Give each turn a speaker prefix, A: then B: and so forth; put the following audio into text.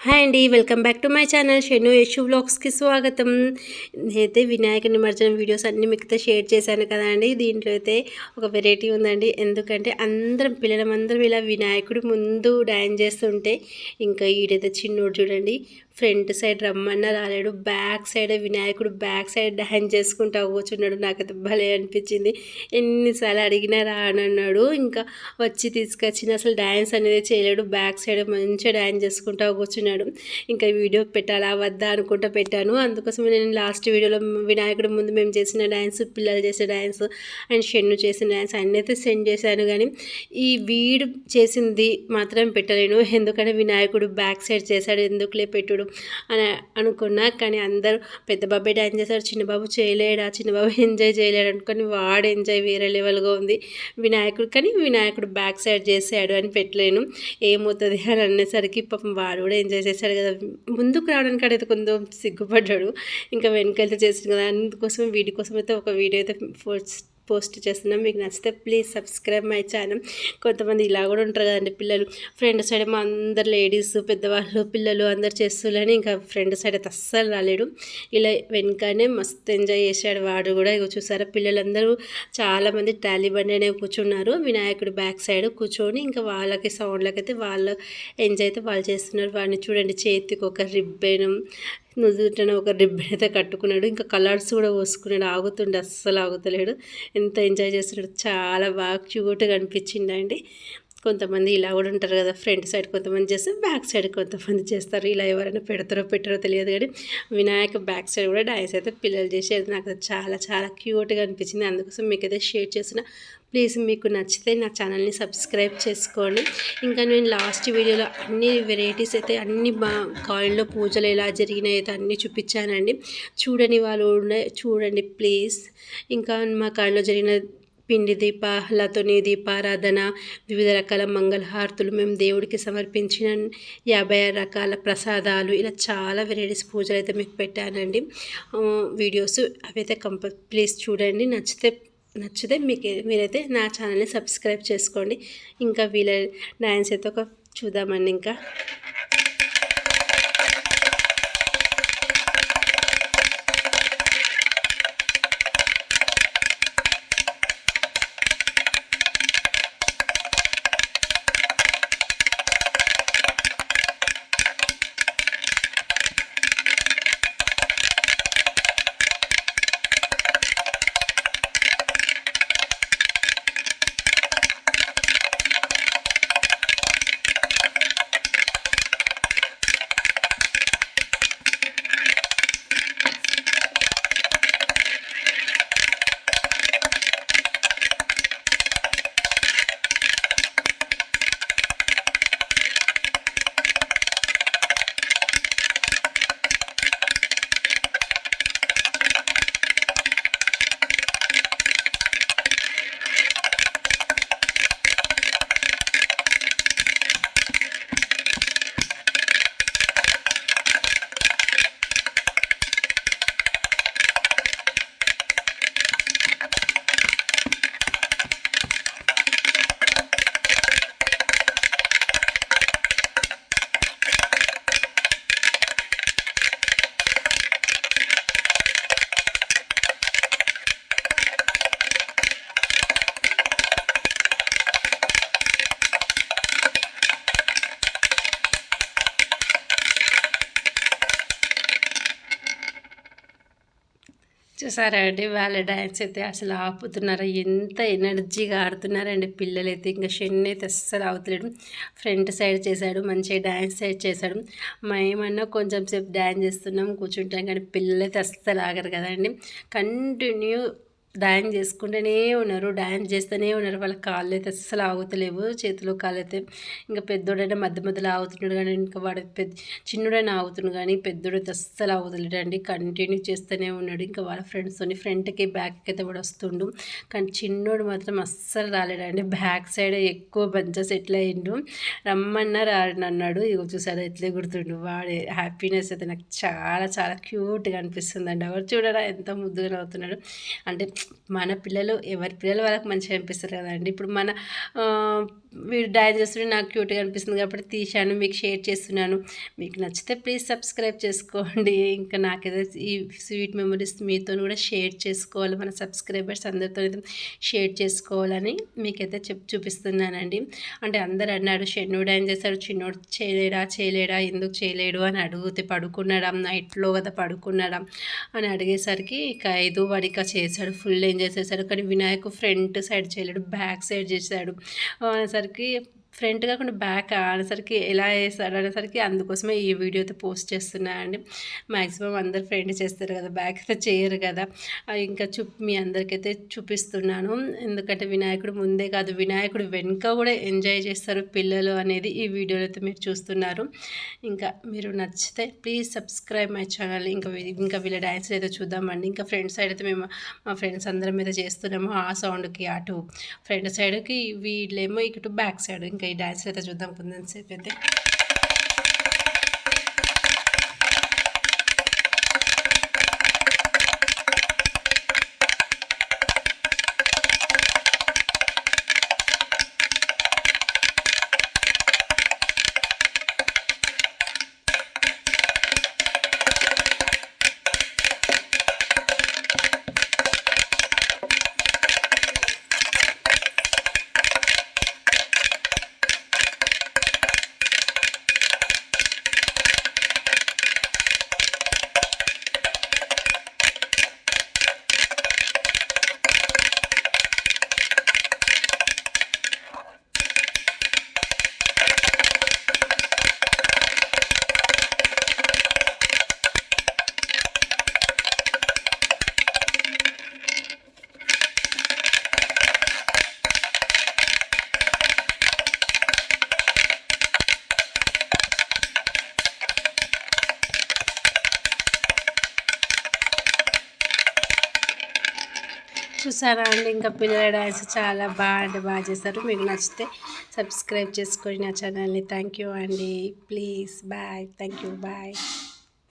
A: Hi అండి, welcome back to my channel Shenu Yashu వ్లాగ్స్కి స్వాగతం. నేనైతే వినాయక నిమజ్జనం వీడియోస్ అన్నీ మీకైతే షేర్ చేశాను కదా అండి. దీంట్లో అయితే ఒక వెరైటీ ఉందండి. ఎందుకంటే అందరం పిల్లలందరం ఇలా వినాయకుడి ముందు డ్యాన్స్ చేస్తుంటే ఇంకా ఈడైతే చిన్నోడు చూడండి, ఫ్రంట్ సైడ్ రమ్మన్న రాలేడు, బ్యాక్ సైడ్ వినాయకుడు బ్యాక్ సైడ్ డ్యాన్స్ చేసుకుంటూ కూర్చున్నాడు. నాకైతే భలే అనిపించింది. ఎన్నిసార్లు అడిగినా రానన్నాడు. ఇంకా వచ్చి తీసుకొచ్చిన అసలు డ్యాన్స్ అనేది చేయలేడు, బ్యాక్ సైడ్ మంచిగా డ్యాన్స్ చేసుకుంటూ కూర్చున్నాడు. ఇంకా వీడియో పెట్టాలా వద్దా అనుకుంటూ పెట్టాను. అందుకోసం నేను లాస్ట్ వీడియోలో వినాయకుడి ముందు మేము చేసిన డ్యాన్స్, పిల్లలు చేసే డ్యాన్స్ అండ్ షెన్ను చేసిన డ్యాన్స్ అన్నీ అయితే సెండ్ చేశాను. కానీ ఈ వీడు చేసింది మాత్రం పెట్టలేను, ఎందుకంటే వినాయకుడు బ్యాక్ సైడ్ చేశాడు, ఎందుకులే పెట్టుడు అని అనుకున్నా. కానీ అందరూ పెద్ద బాబాయ్ డ్యాన్స్ చేశాడు, చిన్నబాబు చేయలేడా, చిన్నబాబు ఎంజాయ్ చేయలేడు అనుకొని వాడు ఎంజాయ్ వేరే లెవెల్గా ఉంది వినాయకుడు. కానీ వినాయకుడు బ్యాక్ సైడ్ చేశాడు అని పెట్టలేను, ఏమవుతుంది అని అనేసరికి పాపం వాడు కూడా ఎంజాయ్ చేశాడు కదా. ముందుకు రావడానికి అయితే కొంచెం సిగ్గుపడ్డాడు, ఇంకా వెనకైతే చేసాడు కదా. అందుకోసం వీడి కోసం అయితే ఒక వీడియో అయితే పోస్ట్ చేస్తున్నాం. మీకు నచ్చితే ప్లీజ్ సబ్స్క్రైబ్ మై ఛానల్. కొంతమంది ఇలా కూడా ఉంటారు కదండి పిల్లలు, ఫ్రెండ్ సైడ్ మా అందరు లేడీస్ పెద్దవాళ్ళు పిల్లలు అందరు చేస్తులని, ఇంకా ఫ్రెండ్ సైడ్ అయితే అస్సలు రాలేడు. ఇలా వెనకనే మస్తు ఎంజాయ్ చేశాడు వాడు కూడా. ఇక చూసారా, పిల్లలందరూ చాలామంది ట్రాలీ బండి అనే కూర్చున్నారు, వినాయకుడు బ్యాక్ సైడ్ కూర్చొని ఇంకా వాళ్ళకి సౌండ్లకైతే వాళ్ళు ఎంజాయ్ అయితే వాళ్ళు చేస్తున్నారు. వాడిని చూడండి, చేతికి ఒక రిబ్బెను, నుదుటన ఒక రిబ్బన్ అయితే కట్టుకున్నాడు, ఇంకా కలర్స్ కూడా పోసుకున్నాడు. ఆగుతుండే అస్సలు ఆగుతలేడు, ఎంత ఎంజాయ్ చేస్తున్నాడు, చాలా బాగా క్యూట్గా అనిపించిందండి. కొంతమంది ఇలా కూడా ఉంటారు కదా, ఫ్రంట్ సైడ్ కొంతమంది చేస్తారు, బ్యాక్ సైడ్ కొంతమంది చేస్తారు. ఇలా ఎవరైనా పెడతారో పెట్టారో తెలియదు, కానీ వినాయక బ్యాక్ సైడ్ కూడా డాన్స్ అయితే పిల్లలు చేసేది నాకు చాలా చాలా క్యూట్గా అనిపించింది. అందుకోసం మీకైతే షేర్ చేసిన. ప్లీజ్ మీకు నచ్చితే నా ఛానల్ని సబ్స్క్రైబ్ చేసుకోండి. ఇంకా నేను లాస్ట్ వీడియోలో అన్ని వెరైటీస్ అయితే అన్ని కాయిన్లో పూజలు ఎలా జరిగినాయి అయితే అన్నీ చూపించానండి. చూడని వాళ్ళు చూడండి ప్లీజ్. ఇంకా మా కాయిన్లో జరిగిన పిండి దీపాలతోని దీపారాధన, వివిధ రకాల మంగళహారతులు, మేము దేవుడికి సమర్పించిన 56 రకాల ప్రసాదాలు, ఇలా చాలా వెరైటీస్ పూజలు అయితే మీకు పెట్టానండి వీడియోస్. అవైతే ప్లీజ్ చూడండి. నచ్చితే మీరైతే నా ఛానల్ని సబ్స్క్రైబ్ చేసుకోండి. ఇంకా వీళ్ళ డ్యాన్స్ అయితే ఒక చూద్దామండి. ఇంకా చూసారా అండి, వాళ్ళ డ్యాన్స్ అయితే అసలు ఆపుతున్నారా, ఎంత ఎనర్జీగా ఆడుతున్నారండి పిల్లలైతే. ఇంకా షెన్ అయితే అస్సలు ఆగుతలేడు, ఫ్రంట్ సైడ్ చేశాడు, మంచిగా డ్యాన్స్ సైడ్ చేశాడు. మేమన్నా కొంచెం సేపు డ్యాన్స్ చేస్తున్నాం కూర్చుంటాం, కానీ పిల్లలైతే అస్సలు ఆగరు కదండి. కంటిన్యూ డ్యాన్స్ చేసుకుంటూనే ఉన్నారు, డ్యాన్స్ చేస్తూనే ఉన్నారు. వాళ్ళ కాళ్ళు అయితే అస్సలు ఆగుతలేవు, చేతులు కాళ్ళు అయితే. ఇంకా పెద్దోడైనా మధ్యలో ఆగుతున్నాడు, కానీ ఇంకా వాడు చిన్నోడైనా ఆగుతున్నాడు, కానీ పెద్దోడైతే అస్సలు ఆగుతలేడండి, కంటిన్యూ చేస్తూనే ఉన్నాడు. ఇంకా వాళ్ళ ఫ్రెండ్స్తోని ఫ్రంట్కి బ్యాక్కి అయితే కూడా వస్తుండు, కానీ చిన్నోడు మాత్రం అస్సలు రాలేడండి. బ్యాక్ సైడ్ ఎక్కువ బంచెస్ సెటిల్ అయ్యిండు, రమ్మన్నా రాడన్నాడు. ఇగో చూసారా ఎట్లే గుర్తుండు. వాడే హ్యాపీనెస్ అయితే నాకు చాలా చాలా క్యూట్గా అనిపిస్తుందండి. ఎవరు చూడరా ఎంత ముద్దుగా అవుతున్నాడు అంటే మన పిల్లలు ఎవరి పిల్లలు వాళ్ళకి మంచిగా అనిపిస్తారు కదండి. ఇప్పుడు మన వీడు డాన్స్ చేస్తుంటే నాకు క్యూట్గా అనిపిస్తుంది కాబట్టి తీశాను, మీకు షేర్ చేస్తున్నాను. మీకు నచ్చితే ప్లీజ్ సబ్స్క్రైబ్ చేసుకోండి. ఇంకా నాకైతే ఈ స్వీట్ మెమరీస్ మీతో కూడా షేర్ చేసుకోవాలి, మన సబ్స్క్రైబర్స్ అందరితో షేర్ చేసుకోవాలని మీకైతే చూపిస్తున్నానండి. అంటే అందరు అన్నాడు షెన్ను డాన్స్ చేశాడు, చిన్నోడు చేయలేడా ఎందుకు చేయలేడు అని అడిగితే పడుకున్నాడా నైట్లో కదా పడుకున్నాడా అని అడిగేసరికి ఇక 5 వాడిక చేశాడు, ఫుల్ ఎంజాయ్ చేశాడు. కానీ వినాయకు ఫ్రంట్ సైడ్ చేయలేడు, బ్యాక్ సైడ్ చేశాడు అనేసరికి ఫ్రంట్ కాకుండా బ్యాక్ అనేసరికి ఎలా వేస్తాడు అనేసరికి అందుకోసమే ఈ వీడియో అయితే పోస్ట్ చేస్తున్నా అండి. మ్యాక్సిమం అందరు ఫ్రంట్ చేస్తారు కదా, బ్యాక్ అయితే చేయరు కదా. ఇంకా మీ అందరికైతే చూపిస్తున్నాను. ఎందుకంటే వినాయకుడు ముందే కాదు, వినాయకుడు వెనుక కూడా ఎంజాయ్ చేస్తారు పిల్లలు అనేది ఈ వీడియోలో అయితే మీరు చూస్తున్నారు. ఇంకా మీరు నచ్చితే ప్లీజ్ సబ్స్క్రైబ్ మై ఛానల్. ఇంకా వీళ్ళ డ్యాన్స్ అయితే చూద్దామండి. ఇంకా ఫ్రంట్ సైడ్ అయితే మేము మా ఫ్రెండ్స్ అందరం అయితే చేస్తున్నాము. ఆ సౌండ్కి అటు ఫ్రంట్ సైడ్కి, వీళ్ళేమో ఇటు బ్యాక్ సైడ్. ఇంకా ఈ డ్యాన్స్ అయితే చూద్దాం కొంచెంసేపు అయితే. చూసారా అండి, ఇంకా పిల్లల డాన్స్ చాలా బాగా చేస్తారు. మీకు నచ్చితే సబ్స్క్రైబ్ చేసుకోండి నా ఛానల్ని. థ్యాంక్ యూ అండి. Please bye. Thank you bye.